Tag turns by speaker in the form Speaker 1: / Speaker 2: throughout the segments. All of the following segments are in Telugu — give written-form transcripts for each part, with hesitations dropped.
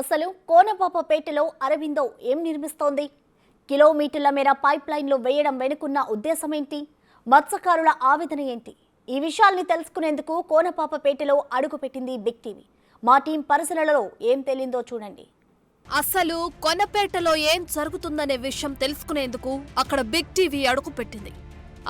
Speaker 1: అసలు కోనపాపపేటలో అరవిందో ఏం నిర్మిస్తోంది? కిలోమీటర్ల మేర పైప్ లైన్లు వేయడం వెనుకున్న ఉద్దేశం ఏంటి? మత్స్యకారుల ఆవేదన ఏంటి? ఈ విషయాల్ని తెలుసుకునేందుకు కోనపాపపేటలో అడుగుపెట్టింది బిగ్ టీవీ. మా టీం పరిశీలనలో ఏం తేలిందో చూడండి.
Speaker 2: అసలు కొనపేటలో ఏం జరుగుతుందనే విషయం తెలుసుకునేందుకు అక్కడ బిగ్ టీవీ అడుగుపెట్టింది.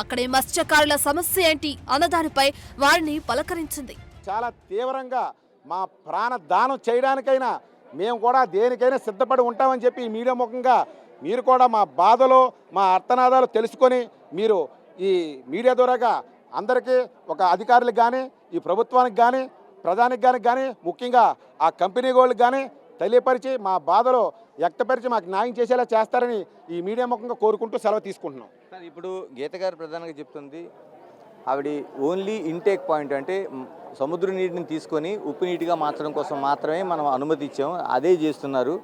Speaker 2: అక్కడి మత్స్యకారుల సమస్య ఏంటి అన్నదానిపై వారిని పలకరించింది.
Speaker 3: చాలా తీవ్రంగా మా ప్రాణ దానం చేయడానికైనా మేము కూడా దేనికైనా సిద్ధపడి ఉంటామని చెప్పి ఈ మీడియా ముఖంగా మీరు కూడా మా బాధలు మా అర్థనాదాలు తెలుసుకొని మీరు ఈ మీడియా ద్వారాగా అందరికీ ఒక అధికారులకు కానీ ఈ ప్రభుత్వానికి కానీ ప్రధానికి కానీ ముఖ్యంగా ఆ కంపెనీ వాళ్ళకి కానీ తెలియపరిచి మా బాధలు వ్యక్తపరిచి మాకు న్యాయం చేసేలా చేస్తారని ఈ మీడియా ముఖంగా కోరుకుంటూ సెలవు తీసుకుంటున్నాం.
Speaker 4: ఇప్పుడు గీత గారు ప్రధానంగా చెప్తుంది ఆవిడ ఓన్లీ ఇంటేక్ పాయింట్ అంటే సముద్ర నీటిని తీసుకొని ఉప్పు నీటిగా మార్చడం కోసం మాత్రమే మనం అనుమతి ఇచ్చాము. అదే చేస్తున్నారు.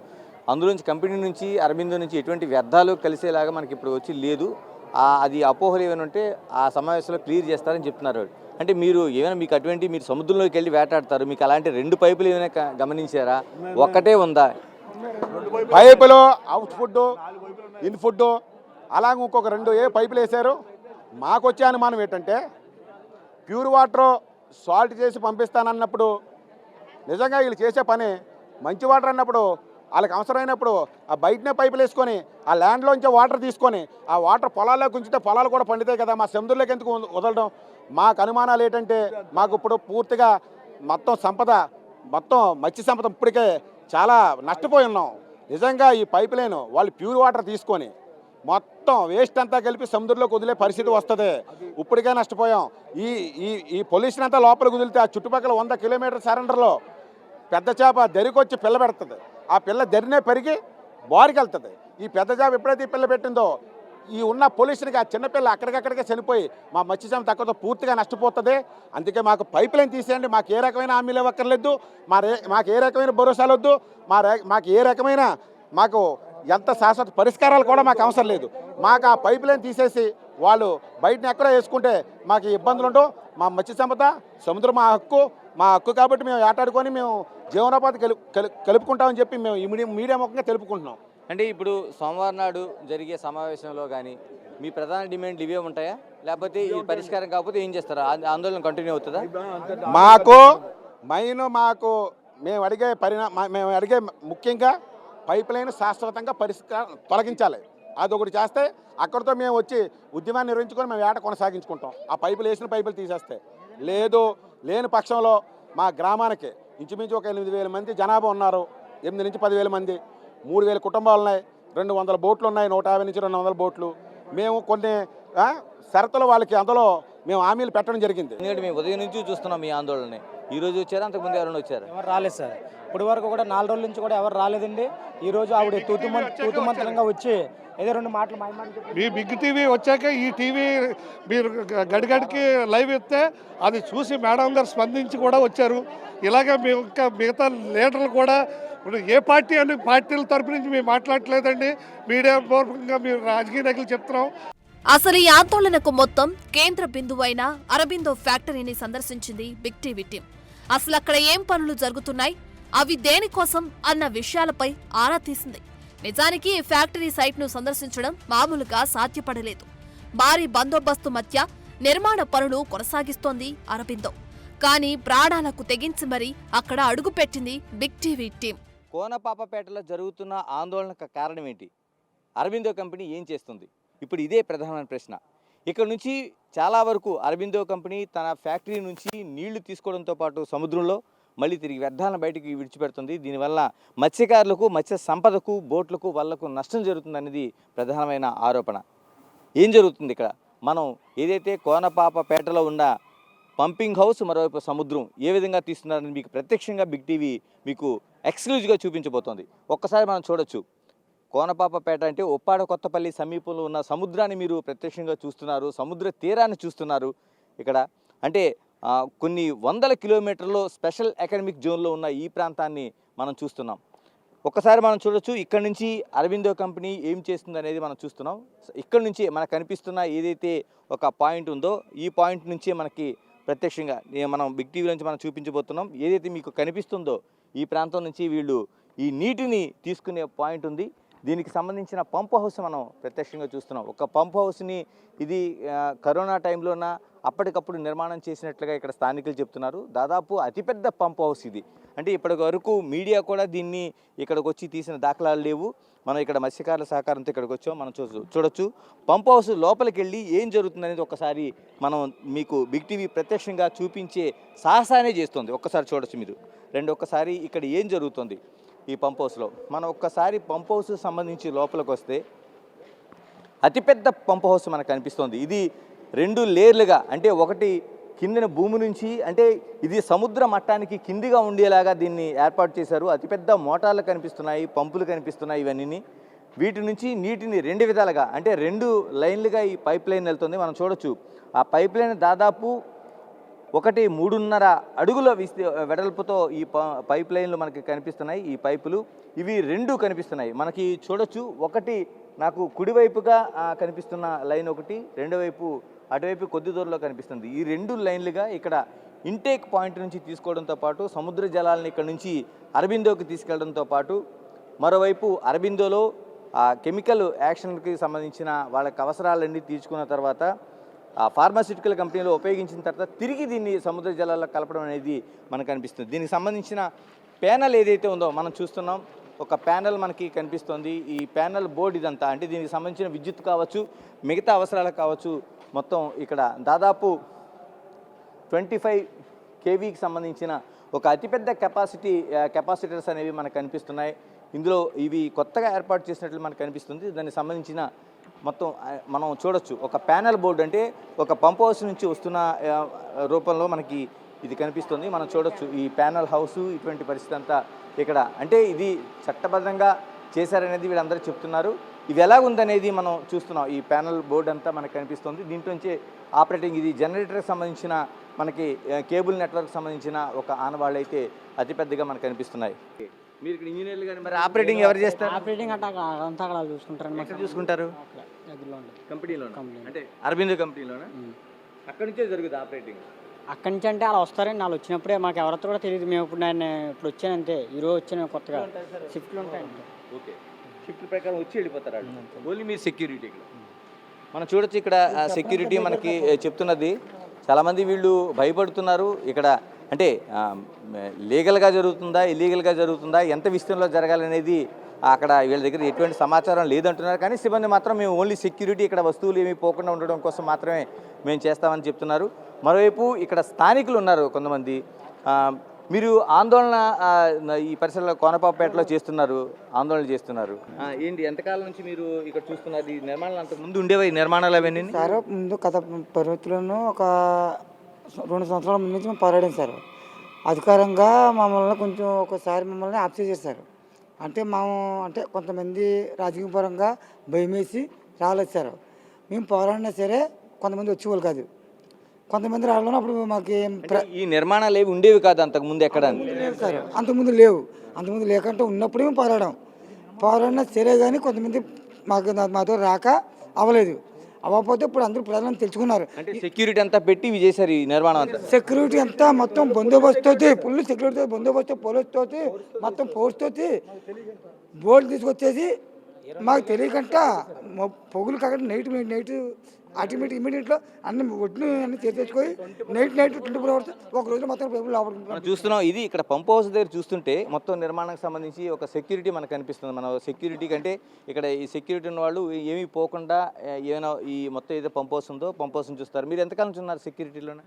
Speaker 4: అందులోంచి కంపెనీ నుంచి అరబిందో నుంచి ఎటువంటి వ్యర్థాలు కలిసేలాగా మనకి ఇప్పుడు వచ్చి లేదు. అది అపోహలు ఏమైనా ఉంటే ఆ సమావేశంలో క్లియర్ చేస్తారని చెప్తున్నారు. అంటే మీరు ఏమైనా మీకు అటువంటి మీరు సముద్రంలోకి వెళ్ళి వేటాడతారు, మీకు అలాంటి 2 పైపులు ఏమైనా గమనించారా? ఒక్కటే ఉందా?
Speaker 3: పైపులు అవుట్ ఫుడ్ ఇన్ ఫుడ్ అలాగే ఇంకొక 2 పైపులు వేశారు. మాకు వచ్చే అనుమానం ఏంటంటే ప్యూర్ వాటర్ సాల్ట్ చేసి పంపిస్తానన్నప్పుడు నిజంగా వీళ్ళు చేసే పని మంచి వాటర్ అన్నప్పుడు వాళ్ళకి అవసరమైనప్పుడు ఆ బయటనే పైపులు వేసుకొని ఆ ల్యాండ్లోంచి వాటర్ తీసుకొని ఆ వాటర్ పొలాల్లోకి ఉంచితే పొలాలు కూడా పండుతాయి కదా. మా సముద్రంలోకి ఎందుకు వదలడం? మాకు అనుమానాలు ఏంటంటే మాకు ఇప్పుడు పూర్తిగా మొత్తం సంపద మొత్తం మత్స్య సంపద ఇప్పటికే చాలా నష్టపోయి ఉన్నాం. నిజంగా ఈ పైప్ లైన్ వాళ్ళు ప్యూర్ వాటర్ తీసుకొని మొత్తం వేస్ట్ అంతా కలిపి సముద్రంలోకి వదిలే పరిస్థితి వస్తుంది. ఇప్పటికే నష్టపోయాం. ఈ ఈ ఈ పొల్యూషన్ అంతా లోపలికి వదిలితే ఆ చుట్టుపక్కల 100 కిలోమీటర్ సరెండర్లో పెద్ద చేప దెరికి పిల్ల పెడుతుంది. ఆ పిల్ల దెరినే పెరిగి బారికి వెళ్తుంది. ఈ పెద్ద చేప ఎప్పుడైతే ఈ పిల్ల పెట్టిందో ఈ ఉన్న పొల్యూషన్కి ఆ చిన్నపిల్ల అక్కడికక్కడికే చనిపోయి మా మత్స్య సంపద తక్కువతో పూర్తిగా నష్టపోతుంది. అందుకే మాకు పైప్ లైన్ తీసేయండి. మాకు ఏ రకమైన హామీలు ఇవ్వక్కర్లేదు. మాకు ఏ రకమైన భరోసాలు వద్దు. మాకు ఏ రకమైన మాకు ఎంత శాశ్వత పరిష్కారాలు కూడా మాకు అవసరం లేదు. మాకు ఆ పైప్ లైన్ తీసేసి వాళ్ళు బయటని ఎక్కడో వేసుకుంటే మాకు ఇబ్బందులు ఉండవు. మా మత్స్య సంపద సముద్రం మా హక్కు కాబట్టి మేము ఆటాడుకొని మేము జీవనోపాధి కలుపుకుంటామని చెప్పి మేము ఈ మీడియా ముఖంగా తెలుపుకుంటున్నాం.
Speaker 4: అంటే ఇప్పుడు సోమవారం నాడు జరిగే సమావేశంలో కానీ మీ ప్రధాన డిమాండ్లు ఇవే ఉంటాయా? లేకపోతే ఈ పరిష్కారం కాకపోతే ఏం చేస్తారా? ఆందోళన కంటిన్యూ అవుతుందా?
Speaker 3: మేము అడిగే ముఖ్యంగా పైప్ లైన్ శాశ్వతంగా తొలగించాలి. అదొకటి చేస్తే అక్కడితో మేము వచ్చి ఉద్యమాన్ని నిర్వహించుకొని మేము ఏట కొనసాగించుకుంటాం. ఆ పైపులు వేసిన పైపులు తీసేస్తే లేని పక్షంలో మా గ్రామానికి ఇంచుమించు ఒక 8,000 మంది జనాభా ఉన్నారు. 8 నుంచి 10,000 మంది, 3,000 కుటుంబాలు ఉన్నాయి, 200 బోట్లు ఉన్నాయి, 150 నుంచి 200 బోట్లు. మేము కొన్ని షరతులు వాళ్ళకి అందులో మేము హామీలు పెట్టడం జరిగింది.
Speaker 4: ఎందుకంటే మేము ఉదయం నుంచి చూస్తున్నాం మీ ఆందోళన. ఈ రోజు వచ్చారు, అంతకుముందు ఎవరైనా వచ్చారు?
Speaker 5: ఎవరు రాలేదు సార్. ఇప్పటి వరకు కూడా 4 రోజుల నుంచి కూడా ఎవరు రాలేదండి. ఈ రోజు ఆవిడ తూతుమంతరంగా వచ్చి ఏదో 2 మాటలు
Speaker 6: మీ బిగ్ టీవీ వచ్చాక ఈ టీవీ మీరు గడిగడికి లైవ్ ఇస్తే అది చూసి మేడం గారు స్పందించి కూడా వచ్చారు. ఇలాగే మేము ఇంకా మిగతా లీడర్లు కూడా ఏ పార్టీ అని పార్టీల తరపు నుంచి మేము మాట్లాడలేదండి. మీడియా పూర్వకంగా మీరు రాజకీయ నాయకులు చెప్తున్నాం.
Speaker 2: అసలు ఈ ఆందోళనకు మొత్తం కేంద్ర బిందువైన అరబిందో ఫ్యాక్టరీని సందర్శించింది బిగ్ టీవీ టీం. అసలు అక్కడ ఏం పనులు జరుగుతున్నాయి, అవి దేనికోసం అన్న విషయాలపై ఆరా తీసింది. నిజానికి ఈ ఫ్యాక్టరీ సైట్ను సందర్శించడం మామూలుగా సాధ్యపడలేదు. భారీ బందోబస్తు మధ్య నిర్మాణ పనులు కొనసాగిస్తోంది అరబిందో. కానీ ప్రాణాలకు తెగించి మరీ అక్కడ అడుగుపెట్టింది బిగ్ టీవీ టీం.
Speaker 4: కోనపాపపేటలో జరుగుతున్న ఆందోళనకు కారణం ఏంటి? అరబిందో కంపెనీ ఏం చేస్తుంది? ఇప్పుడు ఇదే ప్రధానమైన ప్రశ్న. ఇక్కడ నుంచి చాలా వరకు అరబిందో కంపెనీ తన ఫ్యాక్టరీ నుంచి నీళ్లు తీసుకోవడంతో పాటు సముద్రంలో మళ్ళీ తిరిగి వ్యర్థాలను బయటికి విడిచిపెడుతుంది. దీనివల్ల మత్స్యకారులకు, మత్స్య సంపదకు, బోట్లకు, వాళ్లకు నష్టం జరుగుతుందనేది ప్రధానమైన ఆరోపణ. ఏం జరుగుతుంది ఇక్కడ? మనం ఏదైతే కోనపాపపేటలో ఉన్న పంపింగ్ హౌస్, మరోవైపు సముద్రం ఏ విధంగా తీస్తున్నారని మీకు ప్రత్యక్షంగా బిగ్ టీవీ మీకు ఎక్స్క్లూజివ్గా చూపించబోతోంది. ఒక్కసారి మనం చూడొచ్చు. కోనపాపపేట అంటే ఉప్పాడ కొత్తపల్లి సమీపంలో ఉన్న సముద్రాన్ని మీరు ప్రత్యక్షంగా చూస్తున్నారు, సముద్ర తీరాన్ని చూస్తున్నారు. ఇక్కడ అంటే కొన్ని 100 కిలోమీటర్లో స్పెషల్ ఎకనామిక్ జోన్లో ఉన్న ఈ ప్రాంతాన్ని మనం చూస్తున్నాం. ఒక్కసారి మనం చూడొచ్చు. ఇక్కడ నుంచి అరబిందో కంపెనీ ఏం చేస్తుంది అనేది మనం చూస్తున్నాం. ఇక్కడ నుంచి మనకు కనిపిస్తున్న ఏదైతే ఒక పాయింట్ ఉందో ఈ పాయింట్ నుంచే మనకి ప్రత్యక్షంగా మనం బిగ్ టీవీ నుంచి మనం చూపించబోతున్నాం. ఏదైతే మీకు కనిపిస్తుందో ఈ ప్రాంతం నుంచి వీళ్ళు ఈ నీటిని తీసుకునే పాయింట్ ఉంది. దీనికి సంబంధించిన పంప్ హౌస్ మనం ప్రత్యక్షంగా చూస్తున్నాం. ఒక పంప్ హౌస్ని ఇది కరోనా టైంలోన అప్పటికప్పుడు నిర్మాణం చేసినట్లుగా ఇక్కడ స్థానికులు చెప్తున్నారు. దాదాపు అతిపెద్ద పంప్ హౌస్ ఇది. అంటే ఇప్పటి వరకు మీడియా కూడా దీన్ని ఇక్కడికి వచ్చి తీసిన దాఖలాలు లేవు. మనం ఇక్కడ మత్స్యకారుల సహకారంతో ఇక్కడికి వచ్చాం. మనం చూడొచ్చు పంప్ హౌస్ లోపలికి వెళ్ళి ఏం జరుగుతుందనేది ఒకసారి మనం మీకు బిగ్ టీవీ ప్రత్యక్షంగా చూపించే సాహసానే చేస్తుంది. ఒక్కసారి చూడొచ్చు మీరు. ఒక్కసారి ఇక్కడ ఏం జరుగుతుంది ఈ పంప్ హౌస్లో. మనం ఒక్కసారి పంప్ హౌస్ సంబంధించి లోపలికి వస్తే అతిపెద్ద పంప్ హౌస్ మనకు కనిపిస్తుంది. ఇది 2 లేయర్లుగా, అంటే ఒకటి కిందిన భూమి నుంచి, అంటే ఇది సముద్ర మట్టానికి కిందిగా ఉండేలాగా దీన్ని ఏర్పాటు చేశారు. అతిపెద్ద మోటార్లు కనిపిస్తున్నాయి, పంపులు కనిపిస్తున్నాయి. ఇవన్నీ వీటి నుంచి నీటిని 2 విధాలుగా, అంటే 2 లైన్లుగా ఈ పైప్ లైన్ వెళ్తుంది. మనం చూడొచ్చు ఆ పైప్ లైన్ దాదాపు 3.5 అడుగుల వెడల్పుతో ఈ పైప్ లైన్లు మనకి కనిపిస్తున్నాయి. ఈ పైపులు ఇవి 2 కనిపిస్తున్నాయి మనకి. చూడొచ్చు ఒకటి నాకు కుడివైపుగా కనిపిస్తున్న లైన్ ఒకటి, రెండో వైపు అటువైపు కొద్ది దూరంలో కనిపిస్తుంది. ఈ 2 లైన్లుగా ఇక్కడ ఇంటేక్ పాయింట్ నుంచి తీసుకోవడంతో పాటు సముద్ర జలాలను ఇక్కడ నుంచి అరబిందోకి తీసుకెళ్లడంతో పాటు మరోవైపు అరబిందోలో కెమికల్ యాక్షన్కి సంబంధించిన వాళ్ళకి అవసరాలన్నీ తీర్చుకున్న తర్వాత ఫార్మాస్యూటికల్ కంపెనీలో ఉపయోగించిన తర్వాత తిరిగి దీన్ని సముద్ర జలాల్లో కలపడం అనేది మనకు కనిపిస్తుంది. దీనికి సంబంధించిన ప్యానల్ ఏదైతే ఉందో మనం చూస్తున్నాం. ఒక ప్యానల్ మనకి కనిపిస్తుంది. ఈ ప్యానల్ బోర్డు ఇదంతా, అంటే దీనికి సంబంధించిన విద్యుత్ కావచ్చు, మిగతా అవసరాలకు కావచ్చు, మొత్తం ఇక్కడ దాదాపు 25 kVకి సంబంధించిన ఒక అతిపెద్ద కెపాసిటర్స్ అనేవి మనకు కనిపిస్తున్నాయి. ఇందులో ఇవి కొత్తగా ఏర్పాటు చేసినట్లు మనకు కనిపిస్తుంది. దానికి సంబంధించిన మొత్తం మనం చూడొచ్చు. ఒక ప్యానల్ బోర్డు, అంటే ఒక పంప్ హౌస్ నుంచి వస్తున్న రూపంలో మనకి ఇది కనిపిస్తుంది. మనం చూడొచ్చు ఈ ప్యానల్ హౌస్ ఇటువంటి పరిస్థితి అంతా ఇక్కడ, అంటే ఇది చట్టబద్ధంగా చేశారనేది వీళ్ళందరూ చెప్తున్నారు. ఇవి ఎలా ఉందనేది మనం చూస్తున్నాం. ఈ ప్యానల్ బోర్డు అంతా మనకు కనిపిస్తుంది. దీంట్లోంచి ఆపరేటింగ్, ఇది జనరేటర్కి సంబంధించిన మనకి కేబుల్ నెట్వర్క్ సంబంధించిన ఒక ఆనవాళ్ళు అయితే అతిపెద్దగా మనకు కనిపిస్తున్నాయి. మీరు ఇక్కడ ఇంజనీర్లు కానీ మరి ఆపరేటింగ్ ఎవరు చేస్తారు?
Speaker 5: ఆపరేటింగ్ అంటే అంతా అక్కడ చూసుకుంటారు.
Speaker 4: ఎక్కడ చూసుకుంటారు? కంపెనీలో, అంటే అరబిందో కంపెనీలోనా? అక్కడి నుంచే జరుగుతుంది ఆపరేటింగ్.
Speaker 5: అక్కడి నుంచి అంటే అలా వస్తారండి. వాళ్ళు వచ్చినప్పుడే మాకు ఎవరితో కూడా తెలియదు. మేము ఇప్పుడు వచ్చానంతే, ఈరోజు వచ్చాను కొత్తగా. షిఫ్ట్లు ఉంటాయండి.
Speaker 4: ఓకే, షిఫ్ట్ ప్రకారం వచ్చి వెళ్ళిపోతారు. ఓన్లీ మీ సెక్యూరిటీ ఇక్కడ మనం చూడొచ్చు. ఇక్కడ సెక్యూరిటీ మనకి చెప్తున్నది, చాలామంది వీళ్ళు భయపడుతున్నారు. ఇక్కడ అంటే లీగల్గా జరుగుతుందా, ఇల్లీగల్గా జరుగుతుందా, ఎంత విషయంలో జరగాలనేది అక్కడ వీళ్ళ దగ్గర ఎటువంటి సమాచారం లేదంటున్నారు. కానీ సిబ్బంది మాత్రం మేము ఓన్లీ సెక్యూరిటీ, ఇక్కడ వస్తువులు ఏమీ పోకుండా ఉండడం కోసం మాత్రమే మేము చేస్తామని చెప్తున్నారు. మరోవైపు ఇక్కడ స్థానికులు ఉన్నారు కొంతమంది. మీరు ఆందోళన ఈ పరిసరాల్లో కోనపాపేటలో ఆందోళన చేస్తున్నారు. ఏంటి, ఎంతకాలం నుంచి మీరు ఇక్కడ చూస్తున్నారు? ఈ నిర్మాణాలు అంతకు ముందు ఉండేవి, ఈ నిర్మాణాలు అవన్నీ?
Speaker 7: సార్ ముందు గత పరిమితులను ఒక 2 సంవత్సరాల ముందు నుంచి మేము పోరాడాం సార్. అధికారంగా మమ్మల్ని కొంచెం ఒకసారి మమ్మల్ని ఆప్సే చేశారు. అంటే అంటే కొంతమంది రాజకీయ పరంగా భయం వేసి రాలేదు సార్. మేము పోరాడినా సరే కొంతమంది వచ్చేవాళ్ళు కాదు, కొంతమంది రావడం. అప్పుడు మాకు
Speaker 4: ఈ నిర్మాణాలు ఏవి ఉండేవి కాదు అంతకు ముందు ఎక్కడ
Speaker 7: లేవు సార్. అంతకుముందు లేవు. అంతకుముందు లేకంటే ఉన్నప్పుడే మేము పోరాడినా సరే, కానీ కొంతమంది మాతో రాక అవ్వలేదు. అవ్వకపోతే ఇప్పుడు అందరూ ప్రజలను తెలుసుకున్నారు.
Speaker 4: అంటే సెక్యూరిటీ అంతా పెట్టి ఇవి చేశారు ఈ నిర్మాణం అంతా.
Speaker 7: సెక్యూరిటీ అంతా మొత్తం బందోబస్తు ఫుల్ సెక్యూరిటీ బందోబస్తు, పోలీసుతో మొత్తం ఫోర్స్తో బోర్డు తీసుకొచ్చేసి మాకు తెలియకంట పొగులు కాకుండా నైట్ ఇమీడియట్లో అన్ని ఒడ్లు అన్ని తెచ్చుకొని నైట్ 24 hours ఒక రోజు మొత్తం
Speaker 4: మనం చూస్తున్నాం. ఇది ఇక్కడ పంప్ హౌస్ దగ్గర చూస్తుంటే మొత్తం నిర్మాణానికి సంబంధించి ఒక సెక్యూరిటీ మనకు కనిపిస్తుంది. మన సెక్యూరిటీ కంటే ఇక్కడ ఈ సెక్యూరిటీ ఉన్న వాళ్ళు ఏమీ పోకుండా ఏమైనా ఈ మొత్తం ఏదో పంప్ హౌస్ ఉందో పంప్ హౌస్ని చూస్తారు. మీరు ఎంతకాలం నుంచి ఉన్నారు సెక్యూరిటీలోనే?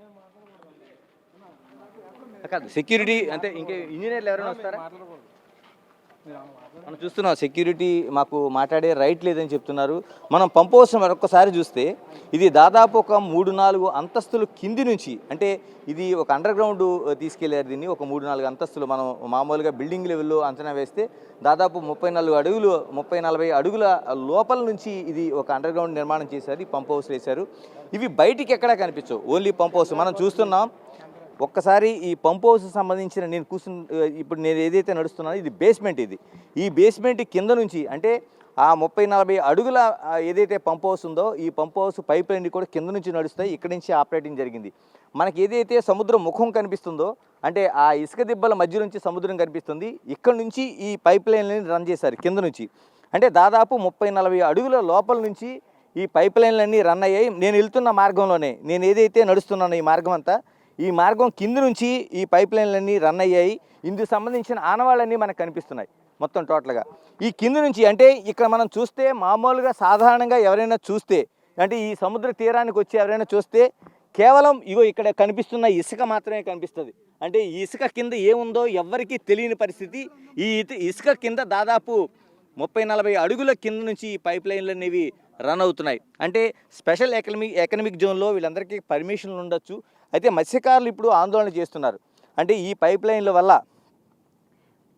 Speaker 4: కాదు, సెక్యూరిటీ అంటే ఇంకా ఇంజనీర్లు ఎవరైనా వస్తారా? మనం చూస్తున్నాం సెక్యూరిటీ మాకు మాట్లాడే రైట్ లేదని చెప్తున్నారు. మనం పంప్ హౌస్ మరొకసారి చూస్తే ఇది దాదాపు ఒక 3-4 అంతస్తులు కింది నుంచి, అంటే ఇది ఒక అండర్ గ్రౌండ్ తీసుకెళ్లారు దీన్ని. ఒక 3-4 అంతస్తులు మనం మామూలుగా బిల్డింగ్ లెవెల్లో అంచనా వేస్తే దాదాపు 30-40 అడుగుల లోపల నుంచి ఇది ఒక అండర్ గ్రౌండ్ నిర్మాణం చేశారు. ఈ పంప్ హౌస్ వేశారు. ఇవి బయటికి ఎక్కడా కనిపించవు, ఓన్లీ పంప్ హౌస్. మనం చూస్తున్నాం ఒక్కసారి ఈ పంప్ హౌస్ సంబంధించిన ఇప్పుడు నేను ఏదైతే నడుస్తున్నానో ఇది బేస్మెంట్. ఈ బేస్మెంట్ కింద నుంచి, అంటే ఆ 30-40 అడుగుల ఏదైతే పంప్ హౌస్ ఉందో ఈ పంప్ హౌస్ పైప్ లైన్ కూడా కింద నుంచి నడుస్తాయి. ఇక్కడి నుంచి ఆపరేటింగ్ జరిగింది. మనకి ఏదైతే సముద్రం ముఖం కనిపిస్తుందో, అంటే ఆ ఇసుక దిబ్బల మధ్య నుంచి సముద్రం కనిపిస్తుంది, ఇక్కడ నుంచి ఈ పైప్ లైన్లని రన్ చేశారు కింద నుంచి. అంటే దాదాపు 30-40 అడుగుల లోపల నుంచి ఈ పైప్ లైన్లన్నీ రన్ అయ్యాయి. నేను వెళ్తున్న మార్గంలోనే, నేను ఏదైతే నడుస్తున్నానో ఈ మార్గం అంతా, ఈ మార్గం కింద నుంచి ఈ పైప్ లైన్లన్నీ రన్ అయ్యాయి. ఇందుకు సంబంధించిన ఆనవాళ్ళన్నీ మనకు కనిపిస్తున్నాయి మొత్తం టోటల్గా. ఈ కింద నుంచి అంటే ఇక్కడ మనం చూస్తే మామూలుగా సాధారణంగా ఎవరైనా చూస్తే, అంటే ఈ సముద్ర తీరానికి వచ్చి ఎవరైనా చూస్తే కేవలం ఇగో ఇక్కడ కనిపిస్తున్న ఇసుక మాత్రమే కనిపిస్తుంది. అంటే ఈ ఇసుక కింద ఏముందో ఎవ్వరికీ తెలియని పరిస్థితి. ఈ ఇసుక కింద దాదాపు 30-40 అడుగుల కింద నుంచి ఈ పైప్ లైన్లు అనేవి రన్ అవుతున్నాయి. అంటే స్పెషల్ ఎకనమిక్ జోన్లో వీళ్ళందరికీ పర్మిషన్లు ఉండొచ్చు. అయితే మత్స్యకారులు ఇప్పుడు ఆందోళన చేస్తున్నారు. అంటే ఈ పైప్ లైన్ల వల్ల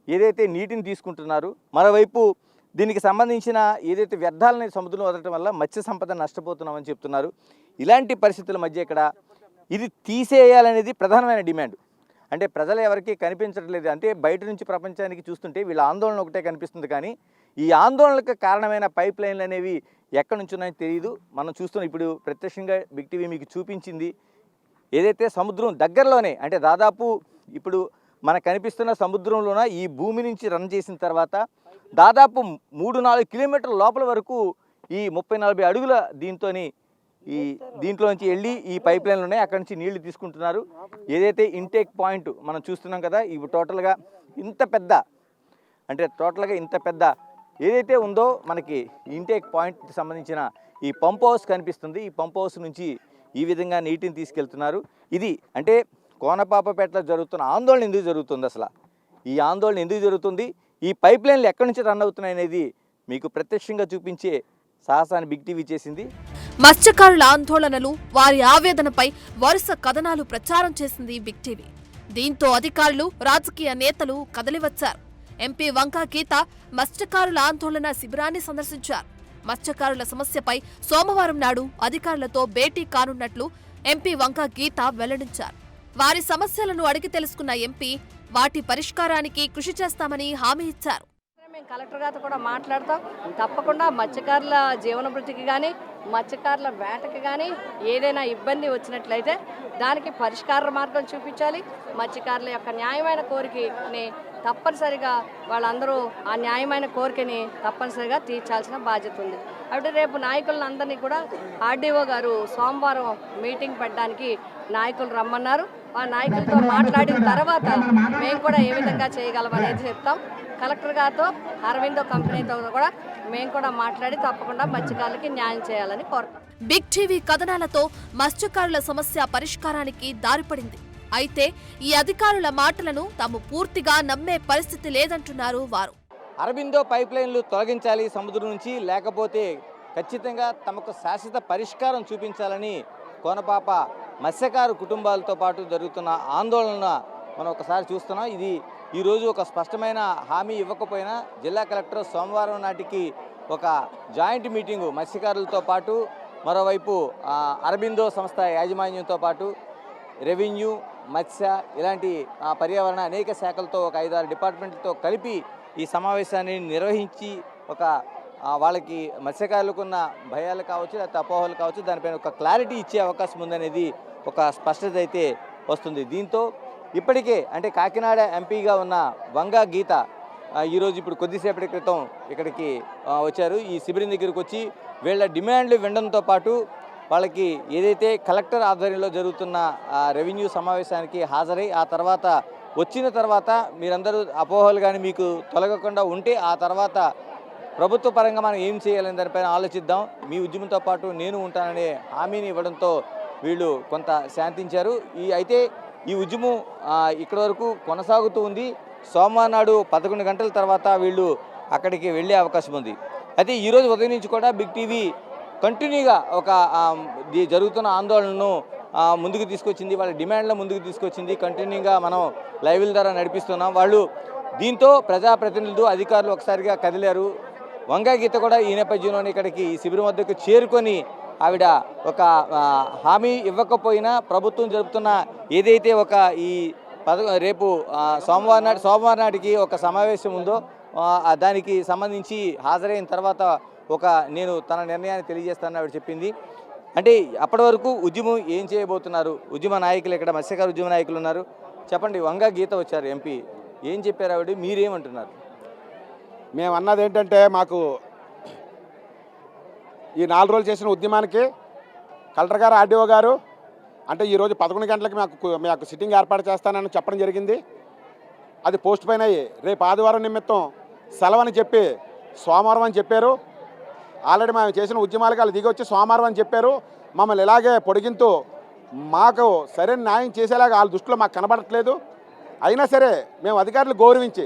Speaker 4: ఏదైతే నీటిని తీసుకుంటున్నారు, మరోవైపు దీనికి సంబంధించిన ఏదైతే వ్యర్థాలని సముద్రంలో వదలటం వల్ల మత్స్య సంపద నష్టపోతున్నామని చెప్తున్నారు. ఇలాంటి పరిస్థితుల మధ్య ఇక్కడ ఇది తీసేయాలనేది ప్రధానమైన డిమాండ్. అంటే ప్రజలు ఎవరికి కనిపించట్లేదు. అంటే బయట నుంచి ప్రపంచానికి చూస్తుంటే వీళ్ళ ఆందోళన ఒకటే కనిపిస్తుంది, కానీ ఈ ఆందోళనకు కారణమైన పైప్ లైన్లు అనేవి ఎక్కడి నుంచి ఉన్నాయో తెలియదు. మనం చూస్తున్నాం, ఇప్పుడు ప్రత్యక్షంగా బిగ్ టీవీ మీకు చూపించింది ఏదైతే సముద్రం దగ్గరలోనే, అంటే దాదాపు ఇప్పుడు మనకు కనిపిస్తున్న సముద్రంలోన ఈ భూమి నుంచి రన్ చేసిన తర్వాత దాదాపు 3-4 కిలోమీటర్ల లోపల వరకు ఈ 30-40 అడుగుల దీంట్లోంచి వెళ్ళి ఈ పైప్ లైన్లు ఉన్నాయి. అక్కడి నుంచి నీళ్లు తీసుకుంటున్నారు. ఏదైతే ఇంటేక్ పాయింట్ మనం చూస్తున్నాం కదా, ఇవి టోటల్గా ఇంత పెద్ద ఏదైతే ఉందో మనకి ఇంటేక్ పాయింట్కి సంబంధించిన ఈ పంప్ హౌస్ కనిపిస్తుంది. ఈ పంప్ హౌస్ నుంచి ఈ విధంగా నీటిని తీసుకెళ్తున్నారు. ఇది అంటే కోనపాపపేటలో జరుగుతున్న ఆందోళన ఎందుకు జరుగుతుంది, అసలు ఈ ఆందోళన ఎందుకు జరుగుతుంది, ఈ పైప్ లైన్లు ఎక్కడి నుంచి రన్ అవుతున్నాయి అనేది మీకు ప్రత్యక్షంగా చూపించే సాహసాన్ని బిగ్ టీవీ చేసింది.
Speaker 2: మత్స్యకారుల ఆందోళనలు, వారి ఆవేదనపై వరుస కథనాలు ప్రచారం చేసింది బిగ్ టీవీ. దీంతో అధికారులు, రాజకీయ నేతలు కదలివచ్చారు. ఎంపీ వంకా గీత మత్స్యకారుల ఆందోళన శిబిరాన్ని సందర్శించారు. మత్స్యకారుల సమస్యపై సోమవారం నాడు అధికారులతో భేటీ కానున్నట్లు ఎంపీ వంకా గీత వెల్లడించారు. వారి సమస్యలను అడిగి తెలుసుకున్న ఎంపీ వాటి పరిష్కారానికి కృషి చేస్తామని హామీ ఇచ్చారు.
Speaker 8: మేము కలెక్టర్ గారితో కూడా మాట్లాడతాం. తప్పకుండా మత్స్యకారుల జీవన వృత్తికి కానీ, మత్స్యకారుల వేటకి కానీ ఏదైనా ఇబ్బంది వచ్చినట్లయితే దానికి పరిష్కార మార్గం చూపించాలి. మత్స్యకారుల యొక్క న్యాయమైన కోరికని తప్పనిసరిగా వాళ్ళందరూ ఆ న్యాయమైన కోరికని తప్పనిసరిగా తీర్చాల్సిన బాధ్యత ఉంది. అంటే రేపు నాయకులందరినీ కూడా ఆర్డీఓ గారు సోమవారం మీటింగ్ పెట్టడానికి నాయకులు రమ్మన్నారు. ఆ నాయకులతో మాట్లాడిన తర్వాత మేము కూడా ఏ విధంగా చేయగలం అనేది చెప్తాం. కలెక్టర్ గారితో, అరవిందో కంపెనీతో కూడా మేము కూడా మాట్లాడి తప్పకుండా మత్స్యకారులకి న్యాయం చేయాలని కోరుతాం.
Speaker 2: బిగ్ టీవీ కథనాలతో మత్స్యకారుల సమస్య పరిష్కారానికి దారిపడింది. అయితే ఈ అధికారుల మాటలను తాము పూర్తిగా నమ్మే పరిస్థితి లేదంటున్నారు వారు.
Speaker 4: అరబిందో పైప్ లైన్లు తొలగించాలి సముద్రం నుంచి, లేకపోతే ఖచ్చితంగా తమకు శాశ్వత పరిష్కారం చూపించాలని కోనపాప మత్స్యకారు కుటుంబాలతో పాటు జరుగుతున్న ఆందోళన మనం ఒకసారి చూస్తున్నాం. ఇది ఈరోజు ఒక స్పష్టమైన హామీ ఇవ్వకపోయినా జిల్లా కలెక్టర్ సోమవారం నాటికి ఒక జాయింట్ మీటింగు మత్స్యకారులతో పాటు, మరోవైపు అరబిందో సంస్థ యాజమాన్యంతో పాటు రెవెన్యూ, మత్స్య ఇలాంటి పర్యావరణ అనేక శాఖలతో ఒక 5-6 డిపార్ట్మెంట్లతో కలిపి ఈ సమావేశాన్ని నిర్వహించి ఒక వాళ్ళకి మత్స్యకారులకు ఉన్న భయాలు కావచ్చు, లేకపోతే అపోహలు కావచ్చు, దానిపైన ఒక క్లారిటీ ఇచ్చే అవకాశం ఉందనేది ఒక స్పష్టత అయితే వస్తుంది. దీంతో ఇప్పటికే అంటే కాకినాడ ఎంపీగా ఉన్న వంగా గీత ఈరోజు ఇప్పుడు కొద్దిసేపటి క్రితం ఇక్కడికి వచ్చారు. ఈ శిబిరం దగ్గరికి వచ్చి వీళ్ళ డిమాండ్లు వినడంతో పాటు వాళ్ళకి ఏదైతే కలెక్టర్ ఆధ్వర్యంలో జరుగుతున్న రెవెన్యూ సమావేశానికి హాజరై ఆ తర్వాత వచ్చిన తర్వాత మీరందరూ అపోహలు కానీ మీకు తొలగకుండా ఉంటే ఆ తర్వాత ప్రభుత్వ పరంగా మనం ఏం చేయాలని దానిపైన ఆలోచిద్దాం, మీ ఉద్యమంతో పాటు నేను ఉంటాననే హామీని ఇవ్వడంతో వీళ్ళు కొంత శాంతించారు. అయితే ఈ ఉద్యమం ఇక్కడి వరకు కొనసాగుతూ ఉంది. సోమవారం నాడు 11 గంటల తర్వాత వీళ్ళు అక్కడికి వెళ్ళే అవకాశం ఉంది. అయితే ఈరోజు ఉదయం నుంచి కూడా బిగ్ టీవీ కంటిన్యూగా ఒక జరుగుతున్న ఆందోళనను ముందుకు తీసుకొచ్చింది, వాళ్ళ డిమాండ్ల ముందుకు తీసుకొచ్చింది. కంటిన్యూగా మనం లైవ్ల ద్వారా నడిపిస్తున్నాం. వాళ్ళు దీంతో ప్రజాప్రతినిధులు, అధికారులు ఒకసారిగా కదిలారు. వంగా గీత కూడా ఈ నేపథ్యంలోనే ఇక్కడికి ఈ శిబిరం వద్దకు చేరుకొని ఆవిడ ఒక హామీ ఇవ్వకపోయినా ప్రభుత్వం జరుపుతున్న ఏదైతే ఒక ఈ రేపు సోమవారం నాటికి ఒక సమావేశం ఉందో దానికి సంబంధించి హాజరైన తర్వాత నేను తన నిర్ణయాన్ని తెలియజేస్తానని ఆవిడ చెప్పింది. అంటే అప్పటి వరకు ఉద్యమం ఏం చేయబోతున్నారు? ఉద్యమ నాయకులు ఇక్కడ మత్స్యకార ఉద్యమ నాయకులు ఉన్నారు. చెప్పండి, వంగ గీత వచ్చారు ఎంపీ, ఏం చెప్పారు ఆవిడ, మీరేమంటున్నారు?
Speaker 3: మేము అన్నది ఏంటంటే, మాకు ఈ 4 రోజులు చేసిన ఉద్యమానికి కలెక్టర్ గారు, ఆర్డీఓ గారు అంటే ఈరోజు 11 గంటలకి మాకు సిట్టింగ్ ఏర్పాటు చేస్తానని చెప్పడం జరిగింది. అది పోస్ట్ పోయిన్ అయ్యి రేపు ఆదివారం నిమిత్తం సెలవని చెప్పి సోమవారం అని చెప్పారు. ఆల్రెడీ మేము చేసిన ఉద్యమాలకు వాళ్ళు దిగి వచ్చి సోమవారం అని చెప్పారు. మమ్మల్ని ఇలాగే పొడిగింతూ మాకు సరైన న్యాయం చేసేలాగా వాళ్ళ దృష్టిలో మాకు కనబడట్లేదు. అయినా సరే మేము అధికారులు గౌరవించి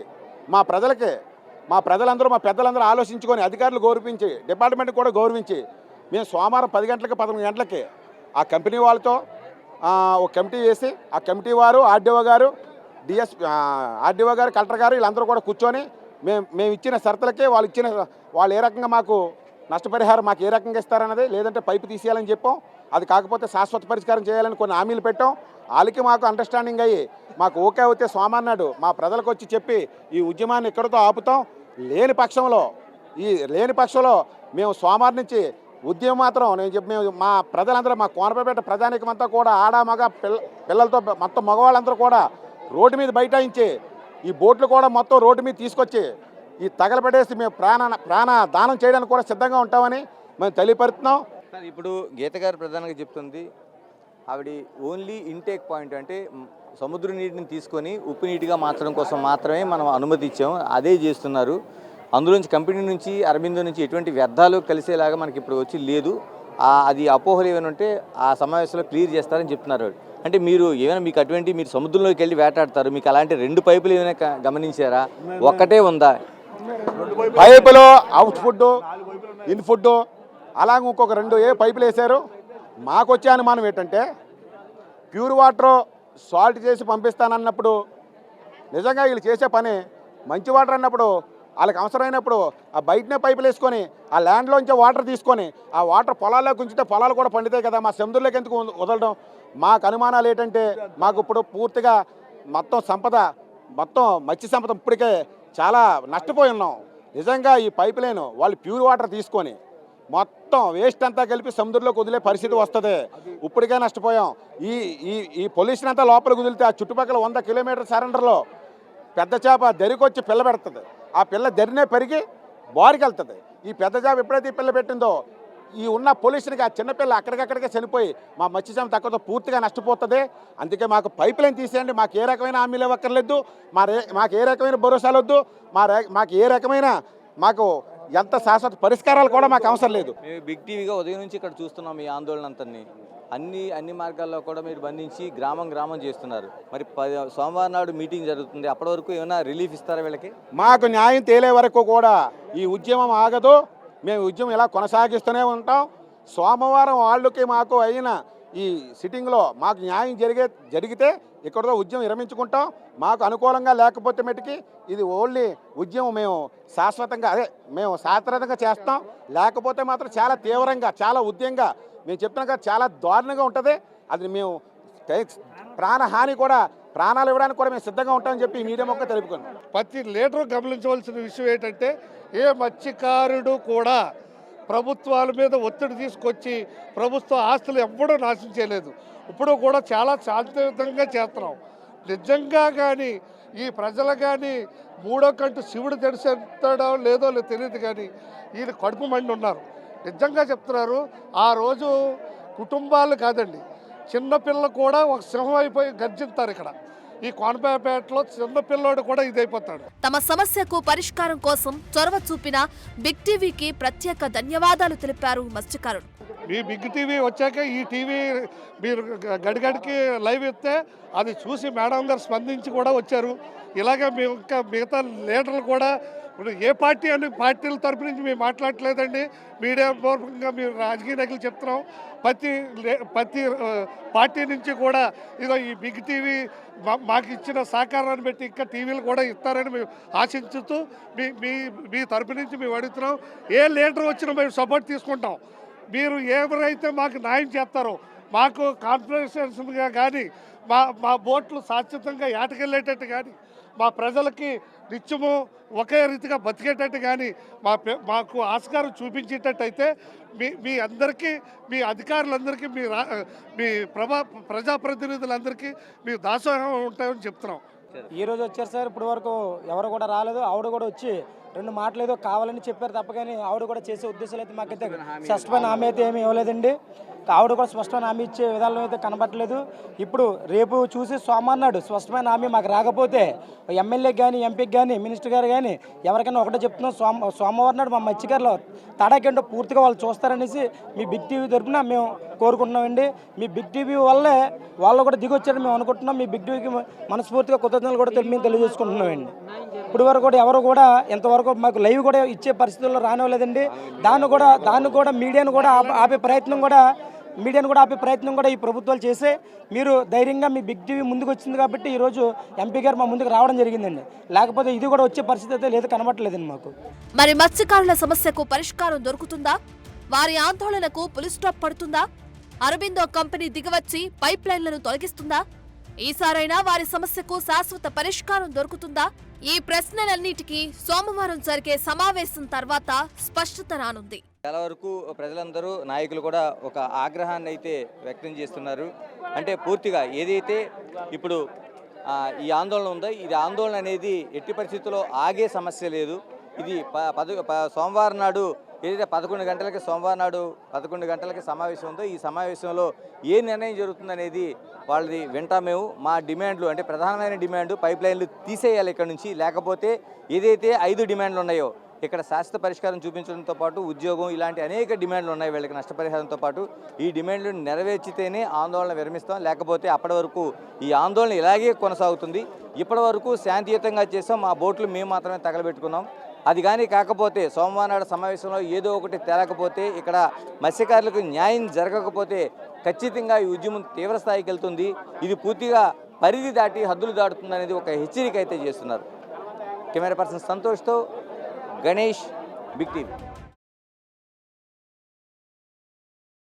Speaker 3: మా ప్రజలందరూ మా పెద్దలందరూ ఆలోచించుకొని అధికారులు గౌరవించి డిపార్ట్మెంట్ కూడా గౌరవించి మేము సోమవారం 10 గంటలకి 11 గంటలకి ఆ కంపెనీ వాళ్ళతో ఒక కమిటీ వేసి ఆ కమిటీ వారు, ఆర్డీఓ గారు, ఆర్డీఓ గారు, కలెక్టర్ గారు వీళ్ళందరూ కూడా కూర్చొని మేము ఇచ్చిన షరతులకే వాళ్ళు ఏ రకంగా మాకు నష్టపరిహారం మాకు ఏ రకంగా ఇస్తారన్నది, లేదంటే పైపు తీసేయాలని చెప్పాం. అది కాకపోతే శాశ్వత పరిష్కారం చేయాలని కొన్ని హామీలు పెట్టాం. వాళ్ళకి మాకు అండర్స్టాండింగ్ అయ్యి మాకు ఓకే అవుతే సోమవారం నాడు మా ప్రజలకు వచ్చి చెప్పి ఈ ఉద్యమాన్ని ఇక్కడితో ఆపుతాం. లేని పక్షంలో మేము సోమవారం నుంచి ఉద్యమం మాత్రం మేము మా ప్రజలందరూ, మా కోనపేట ప్రజానీకం అంతా కూడా ఆడ మగ పిల్లలతో మొత్తం మగవాళ్ళందరూ కూడా రోడ్డు మీద బైఠాయించి ఈ బోట్లు కూడా మొత్తం రోడ్డు మీద తీసుకొచ్చి ఈ తగలబెట్టేసి మేము ప్రాణ దానం చేయడానికి కూడా సిద్ధంగా ఉంటామని మేము తెలియపరుస్తున్నాం.
Speaker 4: సార్, ఇప్పుడు గీత గారు ప్రధానంగా చెప్తుంది, ఆవిడ ఓన్లీ ఇంటేక్ పాయింట్ అంటే సముద్ర నీటిని తీసుకొని ఉప్పు నీటిగా మార్చడం కోసం మాత్రమే మనం అనుమతి ఇచ్చాం, అదే చేస్తున్నారు. అందులోంచి కంపెనీ నుంచి అరబిందో నుంచి ఎటువంటి వ్యర్థాలు కలిసేలాగా మనకి ఇప్పుడు వచ్చి లేదు. అది అపోహలు ఏమైనా ఉంటే ఆ సమావేశంలో క్లియర్ చేస్తారని చెప్తున్నారు. అంటే మీరు ఏమైనా మీకు అటువంటి మీరు సముద్రంలోకి వెళ్ళి వేటాడతారు, మీకు అలాంటి 2 పైపులు ఏమైనా గమనించారా? ఒక్కటే ఉందా?
Speaker 3: పైపులో అవుట్ ఫుడ్, ఇన్ ఫుడ్ అలాగే ఇంకొక 2 పైపులు వేశారు. మాకు వచ్చే అనుమానం ఏంటంటే, ప్యూర్ వాటర్ సాల్ట్ చేసి పంపిస్తానన్నప్పుడు నిజంగా వీళ్ళు చేసే పని మంచి వాటర్ అన్నప్పుడు వాళ్ళకి అవసరమైనప్పుడు ఆ బయటనే పైపులు వేసుకొని ఆ ల్యాండ్లోంచి వాటర్ తీసుకొని ఆ వాటర్ పొలాల్లోకి ఉంచితే పొలాలు కూడా పండుతాయి కదా, మా సముద్రంలోకి ఎందుకు వదలడం? మాకు అనుమానాలు ఏంటంటే, మాకు ఇప్పుడు పూర్తిగా మొత్తం మత్స్య సంపద ఇప్పటికే చాలా నష్టపోయి ఉన్నాం. నిజంగా ఈ పైప్ లైన్ వాళ్ళు ప్యూర్ వాటర్ తీసుకొని మొత్తం వేస్ట్ అంతా కలిపి సముద్రంలోకి వదిలే పరిస్థితి వస్తుంది. ఇప్పటికే నష్టపోయాం. ఈ పొల్యూషన్ అంతా లోపలికి వదిలితే ఆ చుట్టుపక్కల 100 కిలోమీటర్ సరెండర్లో పెద్ద చేప దరికొచ్చి పిల్ల పెడుతుంది. ఆ పిల్ల దరినే పెరిగి బారికి వెళ్తుంది. ఈ పెద్ద చేప ఎప్పుడైతే ఈ పిల్ల పెట్టిందో ఈ ఉన్న పొల్యూషన్కి ఆ చిన్నపిల్ల అక్కడికక్కడికే చనిపోయి మా మత్స్యశాఖ తక్కువతో పూర్తిగా నష్టపోతుంది. అందుకే మాకు పైప్ లైన్ తీసేయండి. మాకు ఏ రకమైన హామీలు ఇవ్వక్కర్లేదు, మాకు ఏ రకమైన భరోసాలు వద్దు, మాకు ఏ రకమైన మాకు ఎంత శాశ్వత పరిష్కారాలు కూడా మాకు అవసరం లేదు.
Speaker 4: మేము బిగ్ టీవీగా ఉదయం నుంచి ఇక్కడ చూస్తున్నాం ఈ ఆందోళన అంతని. అన్ని మార్గాల్లో కూడా మీరు బంధించి గ్రామం చేస్తున్నారు. మరి సోమవారం నాడు మీటింగ్ జరుగుతుంది, అప్పటి వరకు ఏమైనా రిలీఫ్ ఇస్తారా వీళ్ళకి?
Speaker 3: మాకు న్యాయం తేలే వరకు కూడా ఈ ఉద్యమం ఆగదు. మేము ఉద్యమం ఇలా కొనసాగిస్తూనే ఉంటాం. సోమవారం వాళ్ళకి మాకు అయిన ఈ సిట్టింగ్లో మాకు న్యాయం జరిగితే ఇక్కడతో ఉద్యమం విరమించుకుంటాం. మాకు అనుకూలంగా లేకపోతే మటుకి ఇది ఓన్లీ ఉద్యమం మేము శాస్త్రతంగా చేస్తాం. లేకపోతే మాత్రం చాలా తీవ్రంగా, చాలా ఉద్యమంగా మేము చెప్తున్నాం కదా, చాలా దారుణంగా ఉంటుంది. అది మేము ప్రాణహాని కూడా, ప్రాణాలు ఇవ్వడానికి కూడా మేము సిద్ధంగా ఉంటామని చెప్పి మీడియా మొక్క తెలుపుకున్నాం.
Speaker 6: ప్రతి లీడరు గమనించవలసిన విషయం ఏంటంటే, ఏ మత్స్యకారుడు కూడా ప్రభుత్వాల మీద ఒత్తిడి తీసుకొచ్చి ప్రభుత్వ ఆస్తులు ఎప్పుడూ నాశనం చేయలేదు. ఇప్పుడు కూడా చాలా శాంతియుతంగా చేస్తున్నాం. నిజంగా కానీ ఈ ప్రజలు కానీ మూడో కంటూ శివుడు తెరిచేస్తాడో లేదో తెలియదు, కానీ వీళ్ళ కడుపు మండి ఉన్నారు. నిజంగా చెప్తున్నారు. ఆ రోజు కుటుంబాలు కాదండి, చిన్నపిల్లలు కూడా ఒక సింహం అయిపోయి గర్జిస్తారు. ఇక్కడ ఈ కోనపేటలో చిన్నపిల్లోడు కూడా ఇదైపోతాడు.
Speaker 2: తమ సమస్యకు పరిష్కారం కోసం చొరవ చూపిన బిగ్ టీవీకి ప్రత్యేక ధన్యవాదాలు తెలిపారు మత్స్యకారుడు.
Speaker 6: మీ బిగ్ టీవీ వచ్చాక ఈ టీవీ మీరు గడిగడికి లైవ్ ఇస్తే అది చూసి మేడం గారు స్పందించి కూడా వచ్చారు. ఇలాగే మిగతా లీడర్లు కూడా ఇప్పుడు ఏ పార్టీ అని పార్టీల తరపు నుంచి మేము మాట్లాడలేదండి. మీడియా పూర్వకంగా మేము రాజకీయ నాయకులు చెప్తున్నాం. ప్రతి పార్టీ నుంచి కూడా ఇదో ఈ బిగ్ టీవీ మాకు ఇచ్చిన సహకారాన్ని బట్టి ఇంకా టీవీలు కూడా ఇస్తారని మేము ఆశించుతూ మీ తరపు నుంచి మేము అడుగుతున్నాం. ఏ లీడర్ వచ్చినా మేము సపోర్ట్ తీసుకుంటాం. మీరు ఎవరైతే మాకు న్యాయం చేస్తారో, మాకు కాన్ఫరెన్స్గా కానీ మా బోట్లు శాశ్వతంగా ఏటకెళ్ళేటట్టు కానీ మా ప్రజలకి నిత్యము ఒకే రీతిగా బతికేటట్టు కానీ మాకు ఆస్కారం చూపించేటట్టయితే మీ అందరికీ, మీ అధికారులందరికీ, మీ ప్రజాప్రతినిధులందరికీ మీ దాసోహం ఉంటాయని చెప్తున్నాం.
Speaker 5: ఈ రోజు వచ్చారు సార్, ఇప్పుడు వరకు ఎవరు కూడా రాలేదు. ఆవిడ కూడా వచ్చి 2 మాటలు ఏదో కావాలని చెప్పారు తప్ప కానీ ఆవిడ కూడా చేసే ఉద్దేశాలు అయితే మాకైతే స్పష్టమైన హామీ అయితే ఏమీ ఇవ్వలేదండి. ఆవిడ కూడా స్పష్టమైన హామీ ఇచ్చే విధానం అయితే కనబట్టలేదు. ఇప్పుడు రేపు చూసి సోమవారం నాడు స్పష్టమైన హామీ మాకు రాకపోతే ఎమ్మెల్యేకి కానీ, ఎంపీకి కానీ, మినిస్టర్ గారు కానీ ఎవరికైనా ఒకటే చెప్తున్నాం, సోమవారం నాడు మా మత్స్యకారులు తడాకేంటో పూర్తిగా వాళ్ళు చూస్తారనేసి మీ బిగ్ టీవీ తరఫున మేము కోరుకుంటున్నామండి. మీ బిగ్ టీవీ వల్లే వాళ్ళు కూడా దిగొచ్చారని మేము అనుకుంటున్నాం. మీ బిగ్ టీవీకి మనస్ఫూర్తిగా కృతజ్ఞతలు కూడా మేము తెలియజేసుకుంటున్నామండి. ఇప్పుడు వరకు కూడా ఎవరు కూడా ఎంతవరకు మాకు లైవ్ కూడా ఇచ్చే పరిస్థితుల్లో రానివ్వలేదండి. దాన్ని కూడా మీడియాను కూడా ఆపే ప్రయత్నం కూడా ఈ ప్రభుత్వాలు చేసే మీరు ధైర్యంగా మీ బిగ్ టీవీ ముందుకు వచ్చింది కాబట్టి ఈరోజు ఎంపీ గారు మా ముందుకు రావడం జరిగిందండి. లేకపోతే ఇది కూడా వచ్చే పరిస్థితి అయితే లేదు, కనబట్టలేదండి మాకు.
Speaker 2: మరి మత్స్యకారుల సమస్యకు పరిష్కారం దొరుకుతుందా? వారి ఆందోళనకు పులి స్టాప్ పడుతుందా? అరబిందో కంపెనీ దిగవచ్చి పైప్ లైన్లను తొలగిస్తుందా? ఈసారైనా వారి సమస్యకు శాశ్వత పరిష్కారం దొరుకుతుందా? ఈ ప్రశ్నలన్నిటికీ సోమవారం జరిగే సమావేశం తర్వాత స్పష్టత రానుంది.
Speaker 4: చాలా వరకు ప్రజలందరూ, నాయకులు కూడా ఒక ఆగ్రహాన్ని అయితే వ్యక్తం చేస్తున్నారు. అంటే పూర్తిగా ఏదైతే ఇప్పుడు ఈ ఆందోళన ఉందో, ఇది ఆందోళన అనేది ఎట్టి పరిస్థితుల్లో ఆగే సమస్య లేదు. ఇది సోమవారం నాడు ఏదైతే 11 గంటలకి సోమవారం నాడు 11 గంటలకి సమావేశం ఉందో, ఈ సమావేశంలో ఏ నిర్ణయం జరుగుతుందనేది వాళ్ళది వింటాం మేము. మా డిమాండ్లు అంటే ప్రధానమైన డిమాండ్ పైప్ లైన్లు తీసేయాలి ఇక్కడ నుంచి, లేకపోతే ఏదైతే 5 డిమాండ్లు ఉన్నాయో ఇక్కడ శాశ్వత పరిష్కారం చూపించడంతో పాటు ఉద్యోగం, ఇలాంటి అనేక డిమాండ్లు ఉన్నాయి వీళ్ళకి, నష్టపరిహారంతో పాటు ఈ డిమాండ్లను నెరవేర్చితేనే ఆందోళన విరమిస్తాం, లేకపోతే అప్పటి వరకు ఈ ఆందోళన ఇలాగే కొనసాగుతుంది. ఇప్పటి వరకు శాంతియుతంగా చేసాం, మా బోట్లు మేము మాత్రమే తగలబెట్టుకున్నాం. అది కానీ కాకపోతే సోమవారం నాడు సమావేశంలో ఏదో ఒకటి తేలకపోతే, ఇక్కడ మత్స్యకారులకు న్యాయం జరగకపోతే ఖచ్చితంగా ఈ ఉద్యమం తీవ్ర స్థాయికి వెళ్తుంది. ఇది పూర్తిగా పరిధి దాటి హద్దులు దాటుతుంది అనేది ఒక హెచ్చరిక అయితే చేస్తున్నారు. కెమెరా పర్సన్ సంతోష్తో గణేష్, బిగ్ టీవీ.